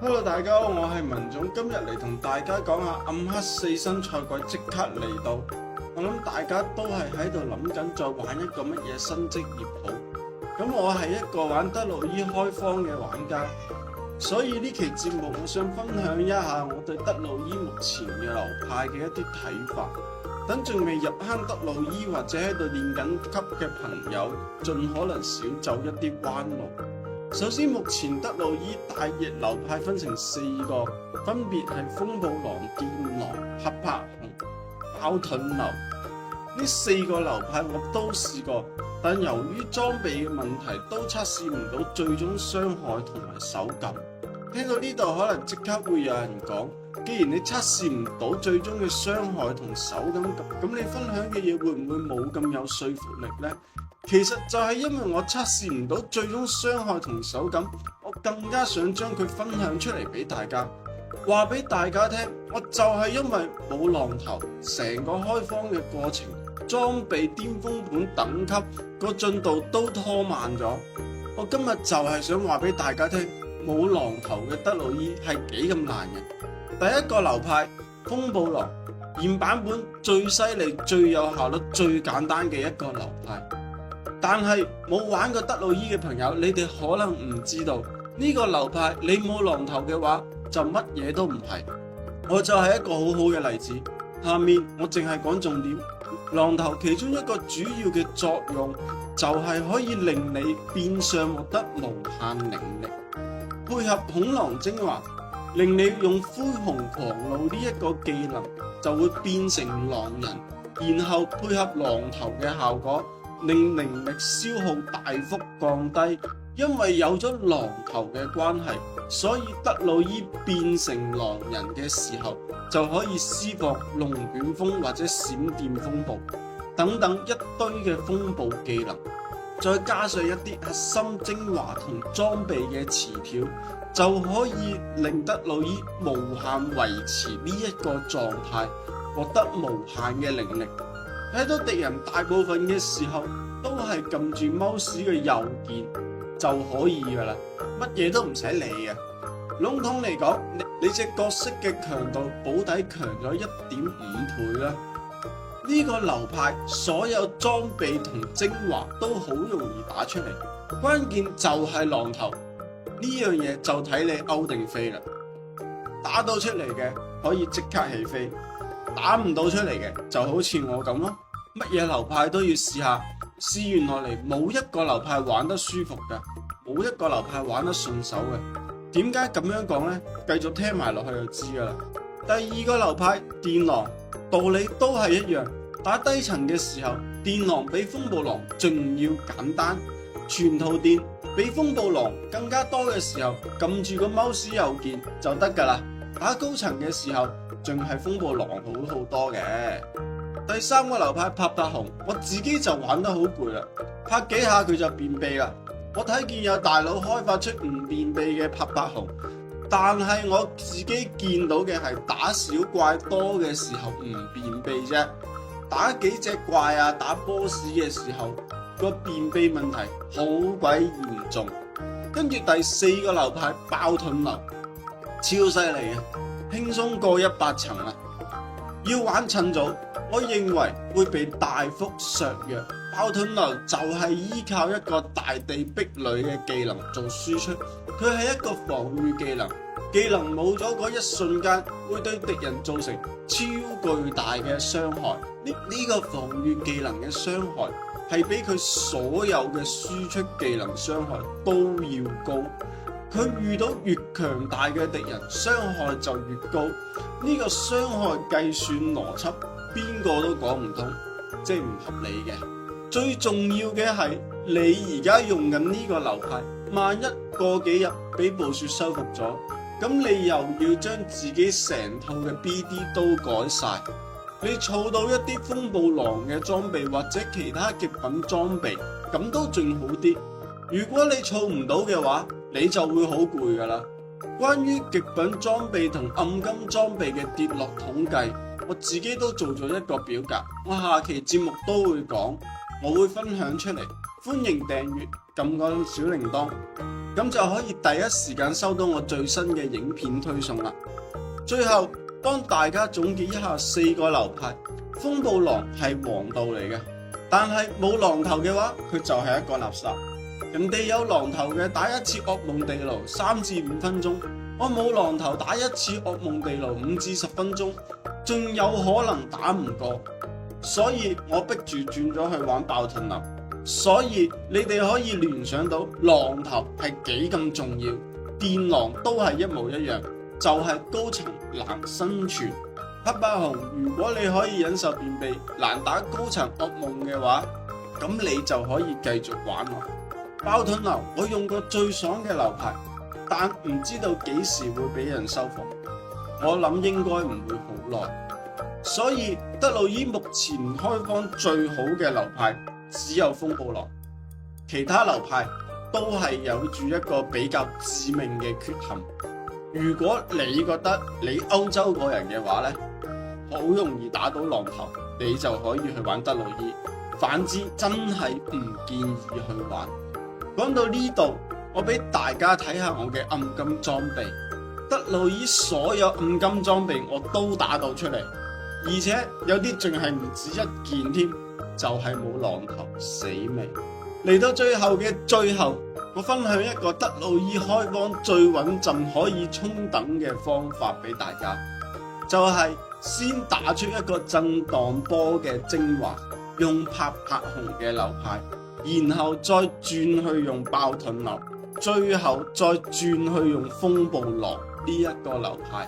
Hello，大家好，我係文總，今日嚟同大家講下暗黑4新賽季即刻嚟到，我諗大家都係喺度諗緊再玩一個乜嘢新職業好。咁我係一個玩德魯伊開荒嘅玩家，所以呢期節目我想分享一下我對德魯伊目前嘅流派嘅一啲睇法，等仲未入坑德魯伊或者喺度練緊級嘅朋友，盡可能少走一啲彎路。首先，目前德魯伊大熱流派分成4個，分別係風暴狼、電狼、黑柏熊、爆盾流。呢4個流派我都試過，但由於裝備嘅問題，都測試唔到最終傷害同埋手感。聽到呢度可能即刻會有人講，既然你測試唔到最終嘅傷害同手感，咁你分享嘅嘢會唔會冇咁有說服力呢？其實就係因為我測試唔到最終傷害同手感，我更加想將佢分享出嚟俾大家，話俾大家聽。我就係因為冇浪頭，成個開荒嘅過程，裝備巔峰本等級個進度都拖慢咗。我今日就係想話俾大家聽，冇浪頭嘅德魯伊係幾咁難嘅。第一個流派風暴狼，現版本最犀利、最有效率、最簡單嘅一個流派。但係冇玩過德魯伊嘅朋友，你哋可能唔知道呢個流派，你冇浪頭嘅話就乜嘢都唔係。我就係一個好好嘅例子。下面我淨係講重點。浪頭其中一個主要嘅作用就係可以令你變相獲得無限靈力，配合恐狼精華，令你用灰熊狂怒呢一個技能就會變成狼人，然後配合浪頭嘅效果，令靈力消耗大幅降低。因為有咗狼頭嘅關係，所以德魯伊變成狼人嘅時候，就可以施放龍捲風或者閃電風暴等等一堆嘅風暴技能，再加上一啲核心精華同裝備嘅詞條，就可以令德魯伊無限維持呢一個狀態，獲得無限嘅靈力。睇到敵人大部分嘅時候都係撳住mouse嘅右鍵就可以噶啦，乜嘢都唔使理嘅。籠統嚟講，你隻角色嘅強度保底強咗 1.5 倍啦。呢個流派所有裝備同精華都好容易打出嚟，關鍵就係浪頭，呢樣嘢就睇你歐定飛啦。打到出嚟嘅可以即刻起飛，打唔到出嚟嘅就好似我咁咯。乜嘢流派都要試下，試完落嚟冇一個流派玩得舒服嘅，冇一個流派玩得順手嘅。點解咁樣講呢？繼續聽埋落去就知噶啦。第二個流派電狼，道理都係一樣，打低層嘅時候，電狼比風暴狼仲要簡單，全套電比風暴狼更加多嘅時候，撳住個 mouse 右鍵就得噶啦。打高層嘅時候，仲係風暴狼好好多嘅。第三個流派拍拍熊，我自己就玩得好攰啦，拍幾下佢就便秘啦。我睇見有大佬開發出唔便秘嘅拍拍熊，但係我自己見到嘅係打小怪多嘅時候唔便秘啫，打幾隻怪啊打 boss 嘅時候個便秘問題好鬼嚴重。跟住第4個流派爆盾流，超犀利嘅，輕鬆過100層啦。要玩趁早，我認為會被大幅削弱。爆盾流就係依靠一個大地壁壘嘅技能做輸出，佢係一個防禦技能，技能冇咗嗰一瞬間會對敵人造成超巨大嘅傷害。呢個防禦技能嘅傷害係比佢所有嘅輸出技能傷害都要高。佢遇到越強大嘅敵人，傷害就越高。呢個傷害計算邏輯邊個都講唔通，即係唔合理嘅。最重要嘅係你而家用緊呢個流派，萬一過幾日俾暴雪收復咗，咁你又要將自己成套嘅 BD 都改晒。你儲到一啲風暴狼嘅裝備或者其他極品裝備，咁都仲好啲。如果你儲唔到嘅話，你就會好攰噶啦。關於極品裝備同暗金裝備嘅跌落統計，我自己都做咗一個表格，我下期節目都會講，我會分享出嚟。歡迎訂閱，撳個小鈴鐺，咁就可以第一時間收到我最新嘅影片推送啦。最後幫大家總結一下4個流派，風暴狼係王道嚟嘅，但係冇狼頭嘅話，佢就係一個垃圾。人哋有狼頭嘅打一次噩夢地牢3至5分鐘，我冇狼頭打一次噩夢地牢5至10分鐘，仲有可能打唔過，所以我逼住轉咗去玩爆盾流。所以你哋可以聯想到狼頭係幾咁重要，電狼都係一模一樣，就係高層難生存。黑霸熊，如果你可以忍受便秘難打高層噩夢嘅話，咁你就可以繼續玩落。爆盾流我用過最爽嘅流派，但唔知道幾時會俾人收服，我諗應該唔會好耐。所以德魯伊目前開荒最好嘅流派只有風暴狼，其他流派都係有住一個比較致命嘅缺陷。如果你覺得你歐洲個人嘅話呢，好容易打到狼頭，你就可以去玩德魯伊，反之真係唔建議去玩。講到呢度，我俾大家睇下我嘅暗金裝備，德魯伊所有暗金裝備我都打到出嚟，而且有啲仲係唔止一件添，就係冇狼頭，死未。嚟到最後嘅最後，我分享一個德魯伊開荒最穩陣可以衝等嘅方法俾大家，就係先打出一個震盪波嘅精華，用拍拍熊嘅流派，然後再轉去用爆盾流，最後再轉去用風暴狼呢一個流派。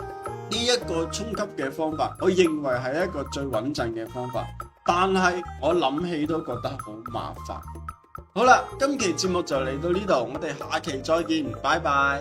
呢一個衝級嘅方法，我認為係一個最穩陣嘅方法，但係我諗起都覺得好麻煩。好啦，今期節目就嚟到呢度，我哋下期再見，拜拜。